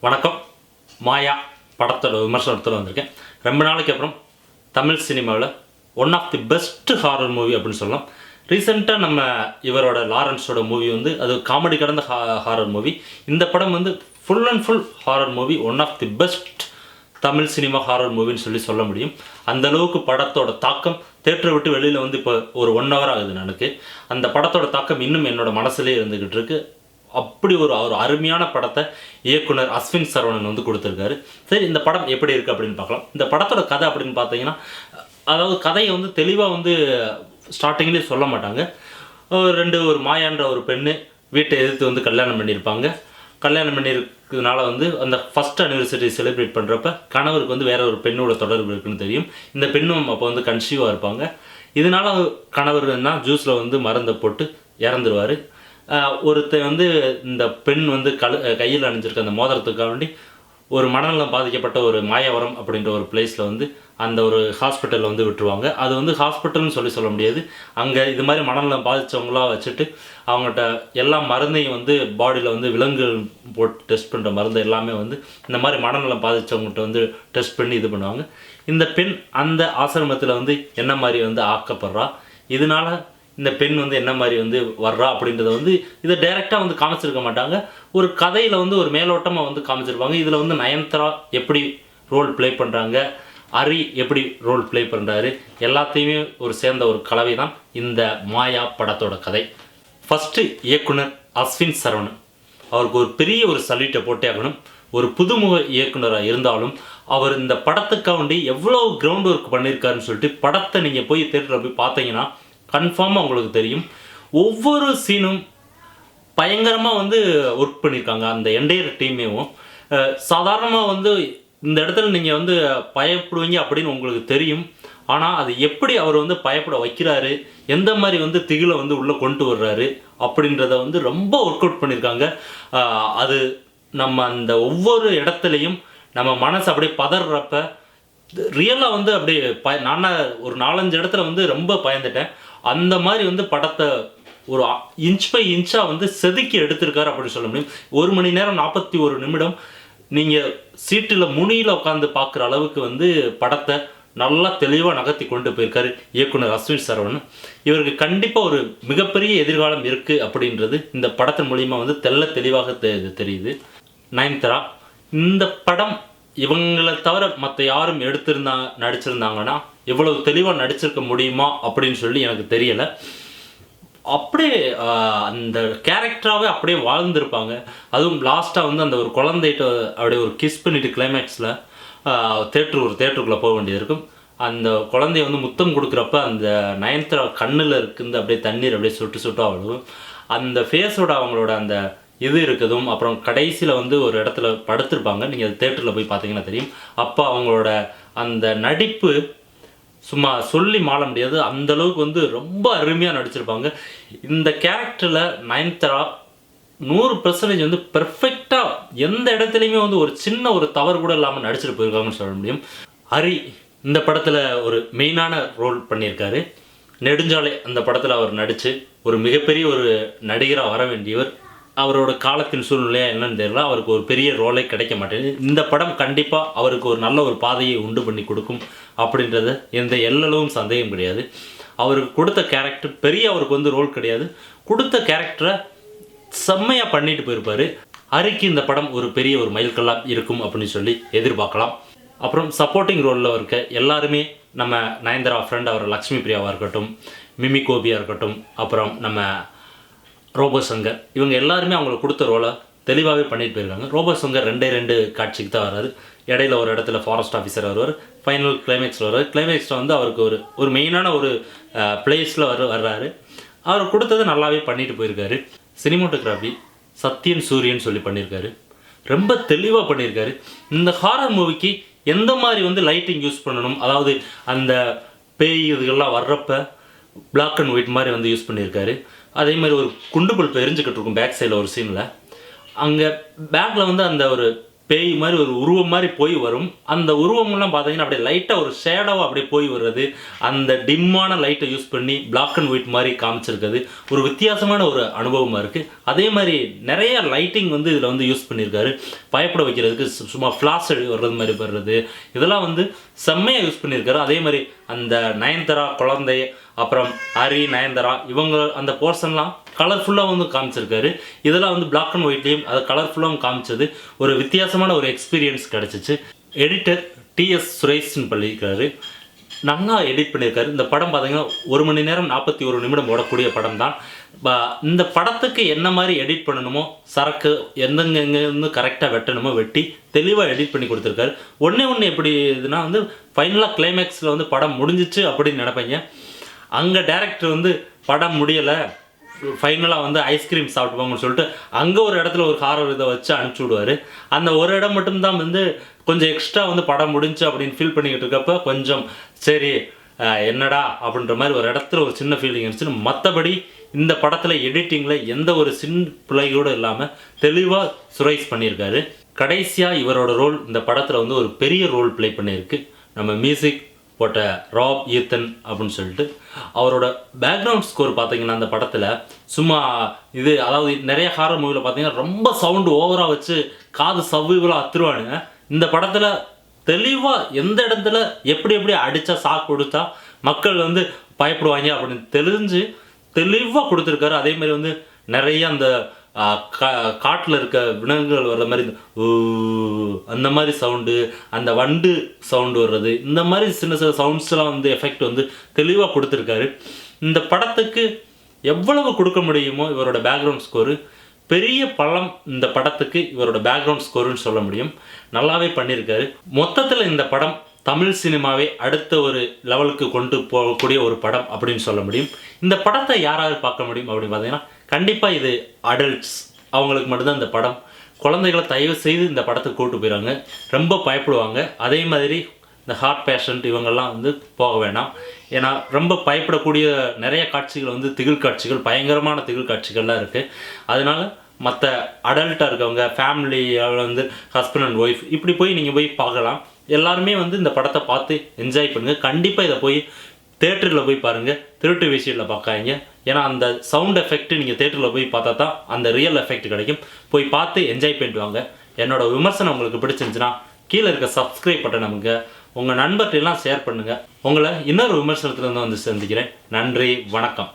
வணக்கம். மாயா படத்தோட விமர்சனத்தில் வந்திருக்கேன். ரொம்ப நாளைக்கு அப்புறம் தமிழ் சினிமாவில் one of the best horror movie அப்படின்னு சொல்லலாம். ரீசெண்டாக நம்ம இவரோட லாரன்ஸோட மூவி அது காமெடி கடந்த ஹாரர் மூவி. இந்த படம் full and full horror movie. One of the best Tamil cinema horror மூவின்னு சொல்ல முடியும். அந்தளவுக்கு படத்தோட தாக்கம் தேட்டரை விட்டு வெளியில் இப்போ ஒரு 1 hour ஆகுது எனக்கு. அந்த படத்தோட தாக்கம் இன்னும் என்னோட மனசுலேயே இருந்துக்கிட்டு இருக்கு. அப்படி ஒரு அருமையான படத்தை இயக்குனர் அஸ்வின் சரவணன் கொடுத்துருக்காரு. சரி, இந்த படம் எப்படி இருக்குது அப்படின்னு பார்க்கலாம். இந்த படத்தோட கதை அப்படின்னு பார்த்தீங்கன்னா, அதாவது கதையை தெளிவாக ஸ்டார்டிங்லேயே சொல்ல மாட்டாங்க. ஒரு மாயான்ற ஒரு பெண்ணு வீட்டை எதிர்த்து கல்யாணம் பண்ணியிருப்பாங்க. கல்யாணம் பண்ணியிருக்கிறதுனால அந்த ஃபஸ்ட் அனிவர்சரி செலிப்ரேட் பண்ணுறப்ப கணவருக்கு வேற ஒரு பெண்ணோட தொடர்பு இருக்குன்னு தெரியும். இந்த பெண்ணும் அப்போ கன்சீவாக இருப்பாங்க. இதனால் கணவர்னா ஜூஸில் மருந்தை போட்டு இறந்துருவார். ஒருத்தர் இந்த பெண் கையில் அணிஞ்சிருக்க அந்த மோதிரத்துக்காக வேண்டி ஒரு மனநலம் பாதிக்கப்பட்ட ஒரு மாயவரம் அப்படின்ற ஒரு பிளேஸில் அந்த ஒரு ஹாஸ்பிட்டலில் விட்டுருவாங்க. அது ஹாஸ்பிட்டல்னு சொல்ல முடியாது. அங்கே இது மாதிரி மனநலம் பாதித்தவங்களாம் வச்சுட்டு அவங்கள்ட்ட எல்லா மருந்தையும் பாடியில் விலங்குகள் போட்டு டெஸ்ட் பண்ணுற மருந்து எல்லாமே இந்த மாதிரி மனநலம் பாதித்தவங்கள்ட்ட டெஸ்ட் பண்ணி இது பண்ணுவாங்க. இந்த பெண் அந்த ஆசிரமத்தில் என்ன மாதிரி ஆக்கப்படுறா, இதனால் இந்த பெண் என்ன மாதிரி வர்றா அப்படின்றத இதை டைரெக்டாக காமிச்சிருக்க மாட்டாங்க. ஒரு கதையில் ஒரு மேலோட்டமாக காமிச்சிருப்பாங்க. இதில் நயன்தாரா எப்படி ரோல் ப்ளே பண்ணுறாங்க, ஹரி எப்படி ரோல் ப்ளே பண்ணுறாரு, எல்லாத்தையுமே சேர்ந்த ஒரு கலவை தான் இந்த மாயா படத்தோட கதை. ஃபஸ்ட்டு இயக்குனர் அஸ்வின் சரவணன் அவருக்கு ஒரு பெரிய ஒரு சல்யூட்டை போட்டே ஆகணும். ஒரு புதுமுக இயக்குனராக இருந்தாலும் அவர் இந்த படத்துக்காண்டி எவ்வளோ கிரவுண்ட் ஒர்க் பண்ணியிருக்காருன்னு சொல்லிட்டு படத்தை நீங்கள் போய் தேட்டரில் போய் பார்த்தீங்கன்னா கன்ஃபார்மாக உங்களுக்கு தெரியும். ஒவ்வொரு சீனும் பயங்கரமாக ஒர்க் பண்ணியிருக்காங்க அந்த என்டையர் டீமேவும். சாதாரணமாக இந்த இடத்துல நீங்கள் பயப்படுவீங்க அப்படின்னு உங்களுக்கு தெரியும். ஆனால் அது எப்படி அவர் பயப்பட வைக்கிறாரு, எந்த மாதிரி திகிலை உள்ளே கொண்டு வர்றாரு அப்படின்றத ரொம்ப ஒர்க் அவுட் பண்ணியிருக்காங்க. அது நம்ம அந்த ஒவ்வொரு இடத்துலையும் நம்ம மனசு அப்படியே பதறப்ப ரியலாக அப்படியே நான் ஒரு 4-5 இடத்துல ரொம்ப பயந்துட்டேன். அந்த மாதிரி படத்தை ஒரு இன்ச் பை இன்ச்சாக செதுக்கி எடுத்திருக்காரு அப்படின்னு சொல்ல முடியும். 1 மணி நேரம் 41 நிமிடம் நீங்கள் சீட்டில் முனியில் உட்காந்து பார்க்குற அளவுக்கு படத்தை நல்லா தெளிவாக நகர்த்தி கொண்டு போயிருக்காரு இயக்குனர் அஸ்வின் சரவணன். இவருக்கு கண்டிப்பாக ஒரு மிகப்பெரிய எதிர்காலம் இருக்குது அப்படின்றது இந்த படத்தின் மூலிமா தெள்ள தெளிவாக தெரியுது. நயன்தாரா இந்த படம் இவங்களை தவிர மற்ற யாரும் நடிச்சிருந்தாங்கன்னா இவ்வளவு தெளிவாக நடிச்சிருக்க முடியுமா அப்படின்னு சொல்லி எனக்கு தெரியலை. அப்படியே அந்த கேரக்டராகவே அப்படியே வாழ்ந்துருப்பாங்க. அதுவும் லாஸ்ட்டாக அந்த ஒரு குழந்தைகிட்ட அப்படியே ஒரு கிஸ் பண்ணிவிட்டு கிளைமேக்ஸில் தேட்டருக்குள்ளே போக வேண்டியது இருக்கும். அந்த குழந்தைய முத்தம் கொடுக்குறப்ப அந்த நயன்தாரா கண்ணில் இருக்குது அப்படியே தண்ணீர் அப்படியே சுட்டு அவ்வளவும் அந்த ஃபேஸோட அவங்களோட அந்த இது இருக்குதும். அப்புறம் கடைசியில் ஒரு இடத்துல படுத்திருப்பாங்க. நீங்கள் அது தேட்டரில் போய் பார்த்தீங்கன்னா தெரியும். அப்போ அவங்களோட அந்த நடிப்பு சும்மா சொல்லி மாள முடியாது. அந்தளவுக்கு ரொம்ப அருமையாக நடிச்சிருப்பாங்க. இந்த கேரக்டரில் நயன்தாரா 100% பெர்ஃபெக்டாக எந்த இடத்துலையுமே ஒரு சின்ன ஒரு தவறு கூட இல்லாமல் நடிச்சிட்டு போயிருக்காங்கன்னு சொல்ல முடியும். ஹரி இந்த படத்தில் ஒரு மெயினான ரோல் பண்ணியிருக்காரு. நெடுஞ்சாலை அந்த படத்தில் அவர் நடித்து ஒரு மிகப்பெரிய ஒரு நடிகராக வர வேண்டியவர். அவரோட காலத்தின் சூழ்நிலையாக என்னன்னு தெரியல, அவருக்கு ஒரு பெரிய ரோலே கிடைக்க மாட்டேங்குது. இந்த படம் கண்டிப்பாக அவருக்கு ஒரு நல்ல ஒரு பாதையை உண்டு பண்ணி கொடுக்கும் அப்படின்றது எந்த எல்லளவும் சந்தேகம் கிடையாது. அவருக்கு கொடுத்த கேரக்டர் பெரிய அவருக்கு ரோல் கிடையாது. கொடுத்த கேரக்டரை செம்மையாக பண்ணிட்டு போயிருப்பார். ஹரிக்கு இந்த படம் ஒரு பெரிய ஒரு மைல்கல்லாக இருக்கும் அப்படின்னு சொல்லி எதிர்பார்க்கலாம். அப்புறம் சப்போர்ட்டிங் ரோலில் இருக்க எல்லாருமே நம்ம நயன்தாரா ஃப்ரெண்ட் அவர் லக்ஷ்மி பிரியாவாக இருக்கட்டும், மிமி கோபியாக இருக்கட்டும், அப்புறம் நம்ம ரோபோ சங்கர், இவங்க எல்லாருமே அவங்களுக்கு கொடுத்த ரோலை தெளிவாகவே பண்ணிட்டு போயிருக்காங்க. ரோபோ சங்கர் 2 காட்சிக்கு தான் வர்றாரு. இடையில ஒரு இடத்துல ஃபாரஸ்ட் ஆஃபீஸர் வருவார். ஃபைனல் கிளைமேக்ஸில் வர்றாரு. கிளைமேக்ஸில் அவருக்கு ஒரு மெயினான ஒரு பிளேஸில் வர்றாரு. அவர் கொடுத்தது நல்லாவே பண்ணிட்டு போயிருக்காரு. சினிமோட்டோகிராஃபி சத்யன் சூரியன் சொல்லி பண்ணியிருக்காரு. ரொம்ப தெளிவாக பண்ணியிருக்காரு. இந்த ஹாரர் மூவிக்கு எந்த மாதிரி லைட்டிங் யூஸ் பண்ணணும், அதாவது அந்த பேய் இதுகள்லாம் வர்றப்ப பிளாக் அண்ட் ஒயிட் மாதிரி யூஸ் பண்ணியிருக்காரு. அதே மாதிரி ஒரு குண்டு பல்ப் எரிஞ்சுக்கிட்டு இருக்கும் பேக் சைடில் ஒரு சீனில். அங்கே பேக்கில் அந்த ஒரு பேய் மாதிரி ஒரு உருவம் மாதிரி போய் வரும். அந்த உருவம்லாம் பார்த்தீங்கன்னா அப்படியே லைட்டாக ஒரு ஷேடோவாக அப்படியே போய் வர்றது, அந்த டிம்மான லைட்டை யூஸ் பண்ணி பிளாக் அண்ட் ஒயிட் மாதிரி காமிச்சிருக்கிறது ஒரு வித்தியாசமான ஒரு அனுபவமாக இருக்குது. அதே மாதிரி நிறைய லைட்டிங் வந்து இதில் வந்து யூஸ் பண்ணியிருக்காரு. பயப்பட வைக்கிறதுக்கு சும்மா ஃப்ளாஷ் வர்றது மாதிரி வர்றது, இதெல்லாம் வந்து செம்மையாக யூஸ் பண்ணியிருக்காரு. அதே மாதிரி அந்த நயன்தாரா குழந்தை, அப்புறம் ஹரி, நயன்தாரா இவங்க அந்த போர்ஷன்லாம் கலர்ஃபுல்லாக வந்து காமிச்சிருக்காரு. இதெல்லாம் வந்து பிளாக் அண்ட் ஒயிட்லேயும் அது கலர்ஃபுல்லாகவும் காமிச்சது ஒரு வித்தியாசமான ஒரு எக்ஸ்பீரியன்ஸ் கிடச்சிச்சு. எடிட்டர் டிஎஸ் சுரேஷ்னு பண்ணியிருக்காரு, நல்லா எடிட் பண்ணியிருக்காரு. இந்த படம் பார்த்தீங்கன்னா 1 மணி நேரம் 41 நிமிடம் ஓடக்கூடிய படம் தான். இந்த படத்துக்கு என்ன மாதிரி எடிட் பண்ணணுமோ, சரக்கு எங்கெங்கேருந்து கரெக்டாக வெட்டணுமோ வெட்டி தெளிவாக எடிட் பண்ணி கொடுத்துருக்காரு. ஒன்று எப்படி இதுனா வந்து ஃபைனலாக கிளைமேக்ஸில் வந்து படம் முடிஞ்சிச்சு அப்படின்னு நினைப்பீங்க. அங்கே டேரக்டர் வந்து படம் முடியலை, ஃபைனலாக வந்து ஐஸ்கிரீம் சாப்பிட்டு போங்கன்னு சொல்லிட்டு அங்கே ஒரு இடத்துல ஒரு ஹாரர் இதை வச்சு அனுப்பிச்சி விடுவார். அந்த ஒரு இடம் மட்டும்தான் வந்து கொஞ்சம் எக்ஸ்ட்ரா வந்து படம் முடிஞ்சு அப்படின்னு ஃபீல் பண்ணிக்கிட்டு இருக்கப்போ கொஞ்சம் சரி என்னடா அப்படின்ற மாதிரி ஒரு இடத்துல ஒரு சின்ன ஃபீலிங் இருந்துச்சு. மற்றபடி இந்த படத்தில் எடிட்டிங்கில் எந்த ஒரு பிழையோடு இல்லாமல் தெளிவாக சுரேஷ் பண்ணியிருக்காரு. கடைசியாக இவரோட ரோல் இந்த படத்தில் வந்து ஒரு பெரிய ரோல் ப்ளே பண்ணியிருக்கு. நம்ம மியூசிக் போட்ட ராப் ஈத்தன் அப்படின்னு சொல்லிட்டு அவரோட பேக்ரவுண்ட் ஸ்கோர் பார்த்தீங்கன்னா அந்த படத்தில் சும்மா இது, அதாவது நிறைய ஹாரர் மூவியில் பார்த்தீங்கன்னா ரொம்ப சவுண்டு ஓவராக வச்சு காது சவ்வுகளாக அத்துருவானுங்க. இந்த படத்தில் தெளிவாக எந்த இடத்துல எப்படி எப்படி அடித்தா சாக்கு கொடுத்தா மக்கள் வந்து பயப்படுவாங்க அப்படின்னு தெரிஞ்சு தெளிவாக கொடுத்துருக்காரு. அதே மாதிரி வந்து நிறைய அந்த காட்டில் இருக்க விலங்குகள் வர்ற மாதிரி அந்த மாதிரி சவுண்டு, அந்த வண்டு சவுண்டு வர்றது, இந்த மாதிரி சின்ன சின்ன சவுண்ட்ஸ்லாம் வந்து எஃபெக்ட் வந்து தெளிவாக கொடுத்துருக்காரு. இந்த படத்துக்கு எவ்வளவு கொடுக்க முடியுமோ இவரோட பேக்ரவுண்ட் ஸ்கோரு பெரிய பலம் இந்த படத்துக்கு இவரோட பேக்ரவுண்ட் ஸ்கோருன்னு சொல்ல முடியும். நல்லாவே பண்ணியிருக்காரு. மொத்தத்தில் இந்த படம் தமிழ் சினிமாவை அடுத்த ஒரு லெவலுக்கு கொண்டு போகக்கூடிய ஒரு படம் அப்படின்னு சொல்ல முடியும். இந்த படத்தை யாராவது பார்க்க முடியும் அப்படின்னு பார்த்தீங்கன்னா கண்டிப்பாக இது அடல்ட்ஸ், அவங்களுக்கு மட்டும்தான் இந்த படம். குழந்தைகளை தயவு செய்து இந்த படத்துக்கு கூப்பிட்டு போயிடுவாங்க, ரொம்ப பயப்படுவாங்க. அதே மாதிரி இந்த ஹார்ட் பேஷண்ட் இவங்கெல்லாம் வந்து போக வேணாம். ஏன்னா ரொம்ப பயப்படக்கூடிய நிறைய காட்சிகள் வந்து திகில் காட்சிகள், பயங்கரமான திகில் காட்சிகள்லாம் இருக்குது. அதனால மற்ற அடல்ட்டாக இருக்கவங்க ஃபேமிலி வந்து ஹஸ்பண்ட் அண்ட் ஒய்ஃப் இப்படி போய் நீங்கள் போய் பார்க்கலாம். எல்லாருமே வந்து இந்த படத்தை பார்த்து என்ஜாய் பண்ணுங்கள். கண்டிப்பாக இதை போய் தேட்டரில் போய் பாருங்கள், திருட்டு விஷயத்தில் பார்க்காதீங்க. ஏன்னா அந்த சவுண்ட் எஃபெக்ட் நீங்கள் தேட்டரில் போய் பார்த்தா தான் அந்த ரியல் எஃபெக்ட் கிடைக்கும். போய் பார்த்து என்ஜாய் பண்ணிட்டு வாங்க. என்னோடய விமர்சனம் உங்களுக்கு பிடிச்சிருந்துச்சுன்னா கீழே இருக்க சப்ஸ்கிரைப் பட்டன் நமக்கு உங்கள் நண்பர்களெல்லாம் ஷேர் பண்ணுங்கள். உங்களை இன்னொரு விமர்சனத்துலேருந்து வந்து சந்திக்கிறேன். நன்றி, வணக்கம்.